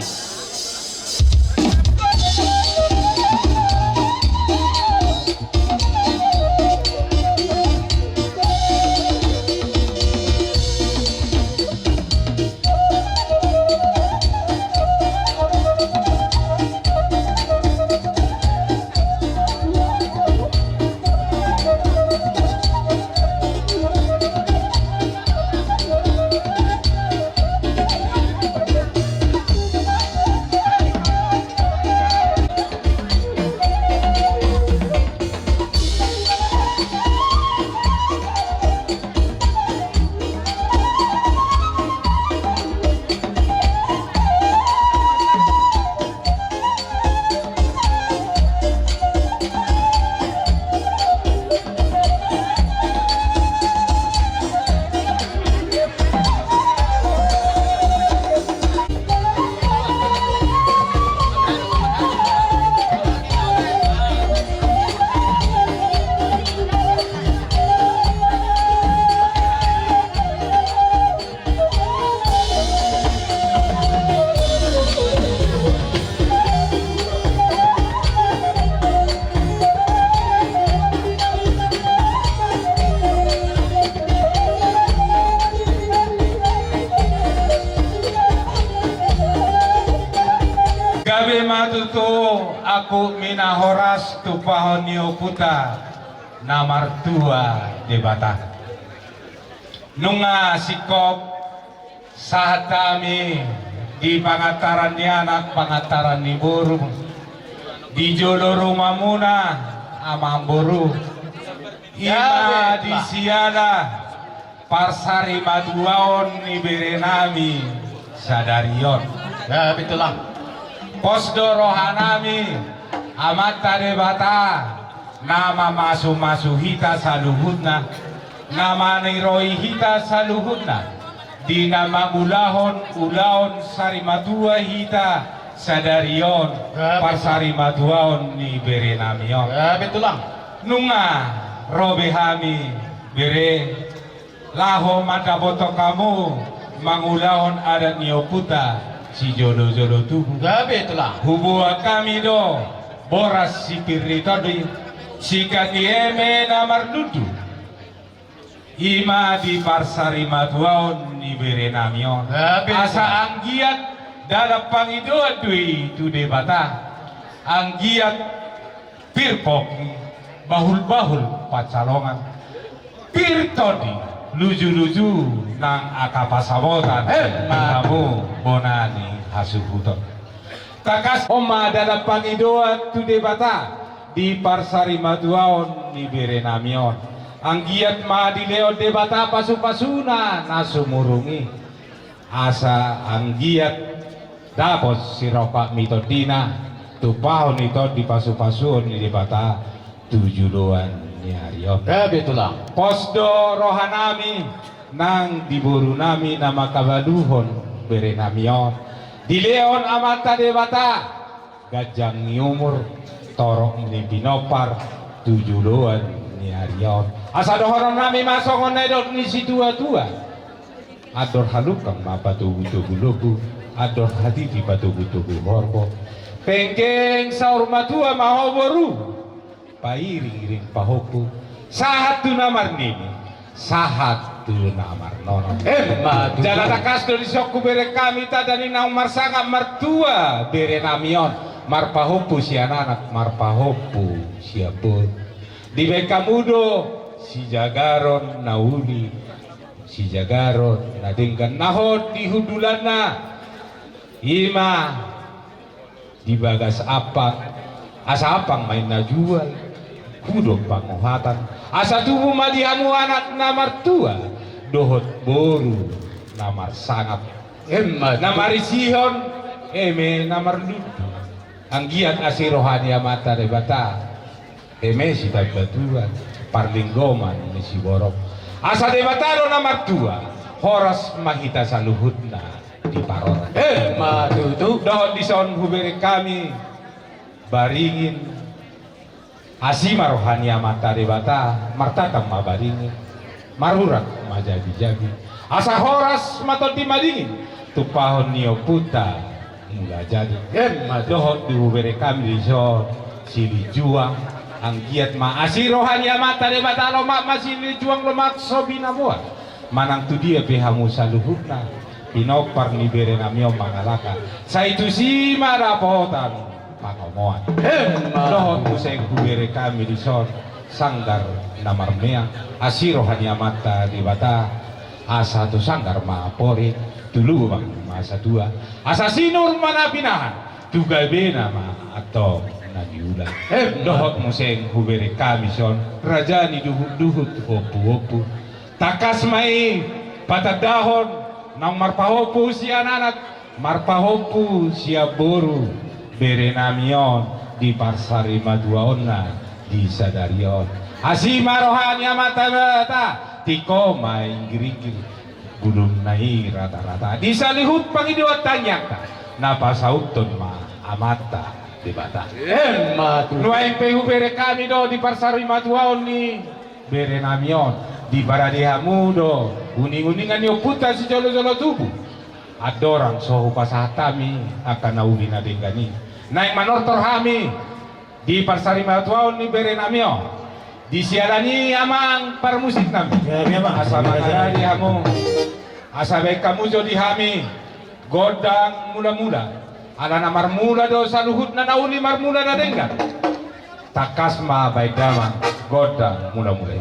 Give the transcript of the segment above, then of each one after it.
kasih. Gabi matuto aku minahoras tupahon niyo puta na martua de bata. Nunga sikop saat kami di pangataran ni anak pangataran ni buru di jodoh rumah muna amang buru ima di siala parsari maduaon ni berenami sadarion. Ya betulah. Posdo rohanami amat tade bata nama masu hita saluhutna nama niroi hita saluhutna di nama ulaon sarimatua hita sadarion parsari maduaon ni berenamion. Ya betulah. Nunga robe hami bere laho mata boto kamu mangulaon adat nioputa si jodoh-jodoh tubuh. Ya betulah. Hubua kami do boras si pirito di si katieme namar dudu ima di parsari matuaon ni berenamion. Ya betulah. Asa anggiat dalam pangidoa dui tu debata anggiat pirpok bahul-bahul pacalongan pirtodi luju-luju nang akapasabotan kamu bonani hasubuton takas oma dalam pangidoa tu debata di parsari maduaon ni berenamion anggiat madileo debata pasu-pasuna nasumurungi asa anggiat dapos siropak mitodina tupahon itu di pasu-pasuon ni debata tujuan ni harion. Ya betulah. Posdo rohanami nang diburu nami nama kabaduhon berenamion di leon amata debata gajang umur torok ni binopar tujuan ni harion asa dohoron nami masok onedot ni si tua-tua ador halukang mapatugu-tugu ador hati patugu-tugu horko pengkeng saur matua mahoboru pairing-iring pahoku sahat tu namar nini sahat tu namar nono jalan takas dari soku bere kami tadani namar sangat martua bere namion mar pahopu si anak mar pahopu siapun di bekamudo si jagaron nauli si jagaron nadingkan nahod di hudulana ima di bagas apa asa apang main najual kudo pangohatan asa tubuh madihamu anak namar tua dohot boru namar sangat namar isihon namar ludu anggiat asi rohani amata debata si tagbatuan parlinggoman ni si borok asa debataro namar tua horas mahita saluhutna di paroran matutu dohot dison hubere kami baringin asima rohani amata debata martatam mabaringin marurat majadi-jadi asa horas matot di madingin tupahon nio puta mula jadi. Madu. Dohot dihubere kami diso sili juang ang giat maasi rohani amata de batalo mak masili juang lomak sobina buat. Manang tu dia pehamu saluhutna. Pinopar ni bere namio mangalaka. Sa itu si marapotan pangomoan. Dohot museng hubere kami diso sanggar namarmea asiro hanya mata di bata asa tu sanggar maapori dulu bang masa dua asa sinur mana pinahan tugal bena ma atau nagiulan dohot museng hubere kami son raja ni duhut opu takas mai patadahon nang marpahopu si anak marpahopu sia boru bere namion di parsari maduaonna di sadarion asima rohani mata tiko main giri-giri gulung nai rata-rata di salihut pangidiwat tanyaka napasauton ma amata di bata Madu. nuaing pehu bere kami do di parsari maduaon ni bere namion di baradihamu do uning-uningan yo puta si jolo-jolo tubuh adorang sohu pasatami akan nauli na dengani naik manortor hami di parsari matuaon ni bere namio di siarani amang parmusik nami asa mangarani hamu asa baik kamu jo di hami godang mula-mula ala namar mula do saluhut na nauli marmula na dengga takas ma baik dama godang mula-mula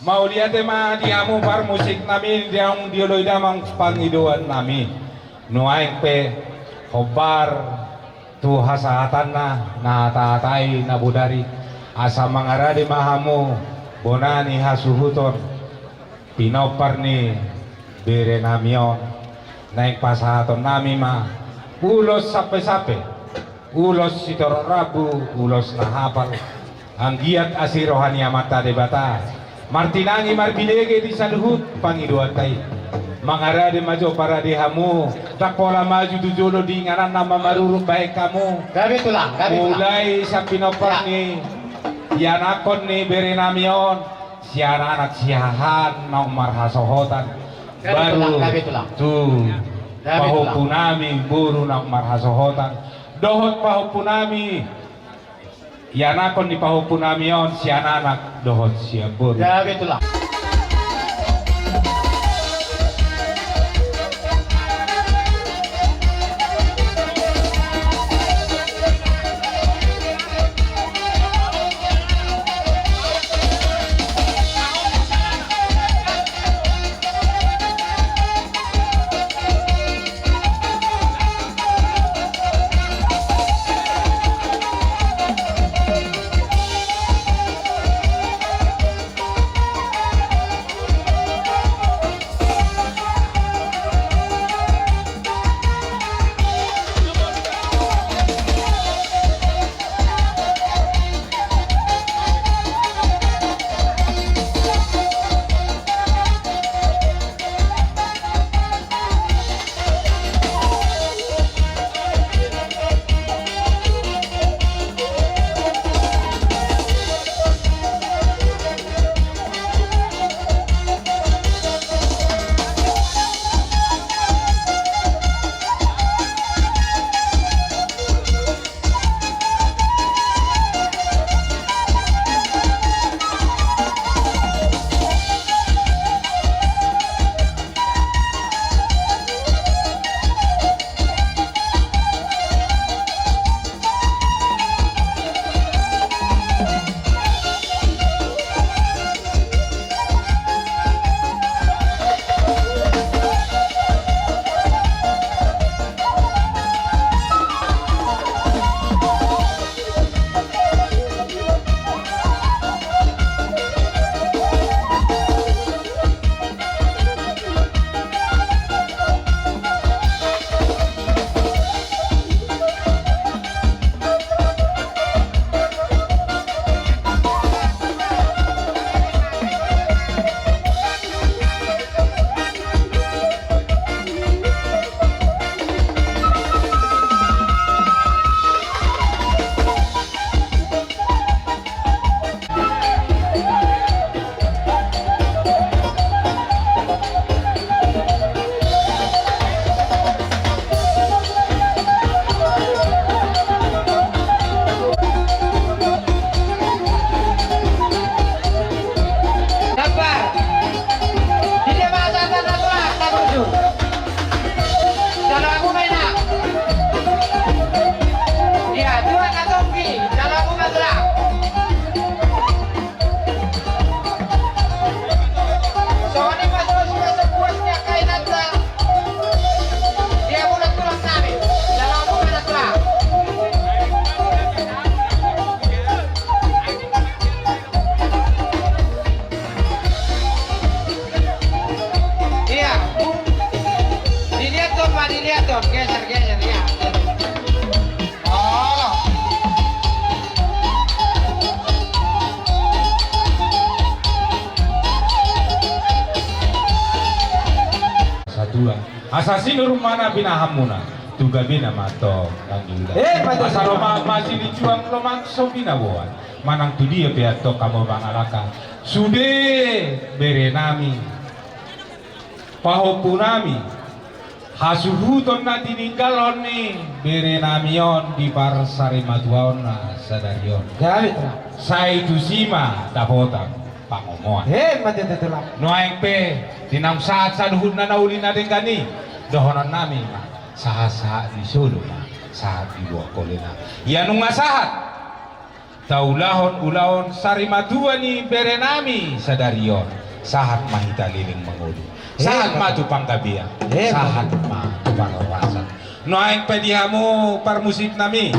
mau lihat ma diamu par musik nami diang dioloy damang pangiduan nami nuaing pe hobar tu hasahatan na tatai na budari asa mangaradi mahamu bonani hasuhuton pinopar ni bere namion naik pasahaton nami ma ulos sape-sape ulos sitor rabu ulos nahapal ang giat asirohani amata debata martinangi marbilege di saluhut pangiduan tay mangarade majo para dihamu tak pola maju tujolo di ngaran nama maruruk baik kamu Gabi tulang. mulai sa pinopar ni yanakon ni bere namion si anak siahan na marhasohotan baru Gabi tulang. tu Gabi pahupunami buru na marhasohotan dohot pahupunami yanakon ni pahupunami yon si anak dohot siya buru Gabi tulang. Dong, geser ya. Oh. Sadua asasi nur mana binahamuna tuga bina mato ang ila Pada asaroma masih dijuang lomang sobina buat manang tu dia piato kamu bangalaka sude berenami pahopunami hasuhuton na tininggalon ni berenamion di parsari matuaon na sadarion Gamit lah. sima dapotan pangomoan Mati tetulak. noaing pe tinang saat sa duhod na nauli na din gani dohonan namin saha di solo na saat ibu kolena yanong nga sahat taulahon sarimatua ni berenami sa darion sahat mahitaliling manguli sahat matupang gabiya sahat matupang orasan noaing pe diha mo parmusip nami